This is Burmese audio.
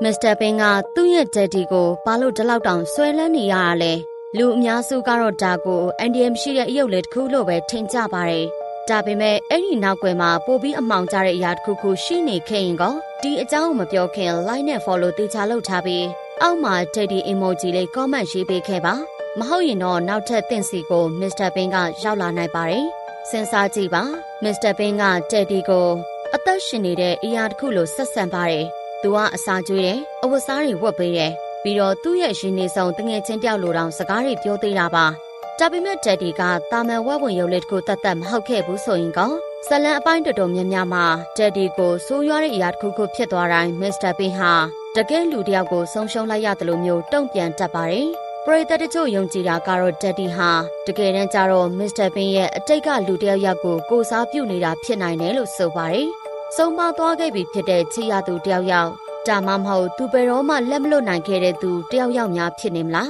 Mr. Pin ကသူ့ရဲ့ Daddy ကိုဘာလို့ဒီလောက်တောင်ဆွဲလန်းနေရတာလဲလူအများစုကတော့ဒါကိုအန်ဒီယမ်ရှိတဲ့အယုတ်လေးတစ်ခုလို့ပဲထင်ကြပါတယ်ဒါပေမဲ့အဲ့ဒီနောက်ွယ်မှာပိုပြီးအမှောင်ကျတဲ့အရာတစ်ခုခုရှိနေခဲ့ရင်ကောဒီအကြောင်းကိုမပြောခင် like နဲ့ follow တေချာလုပ်ထားပြီးအောက်မှာ Daddy emoji လေး comment ရေးပေးခဲ့ပါမဟုတ်ရင်တော့နောက်ထပ်သင်စီကို Mr. Pin ကရောက်လာနိုင်ပါတယ်စဉ်းစားကြည့်ပါ Mr. Pin က Daddy ကိုအသက်ရှင်နေတဲ့အရာတစ်ခုလို့ဆက်ဆံပါတယ်သူကအစာကျွေးတယ်အဝတ်စားတွေဝတ်ပေးတယ်ပြီးတော့သူ့ရဲ့ရှင်နေဆောင်တငယ်ချင်းတယောက်လိုတောင်စကားတွေပြောသေးတာပါဒါပေမဲ့ Daddy ကတာမန်ဝက်ဝင်ရုပ်လေးတစ်ခုတတ်မဟုတ်ခဲ့ဘူးဆိုရင်ကောဇလန်အပိုင်းတော်တော်များများမှာ Daddy ကိုဆိုးရွားတဲ့အရာတစ်ခုခုဖြစ်သွားတိုင်း Mr. Pin ဟာတကယ်လူတစ်ယောက်ကိုဆုံးရှုံးလိုက်ရတယ်လို့မျိုးတုံ့ပြန်တတ်ပါတယ်ပရိသတ်တချို့ယုံကြည်တာကတော့ Daddy ဟာတကယ်တမ်းကျတော့ Mr. Pin ရဲ့အတိတ်ကလူတစ်ယောက်ကိုကိုစားပြုနေတာဖြစ်နိုင်တယ်လို့ဆိုပါတယ်ဆုံးမသွားခဲ့ပြီဖြစ်တဲ့ချီရသူတစ်ယောက်ဒါမှမဟုတ်သူဘယ်တော့မှလက်မလွတ်နိုင်ခဲ့တဲ့သူတယောက်များဖြစ်နေမလား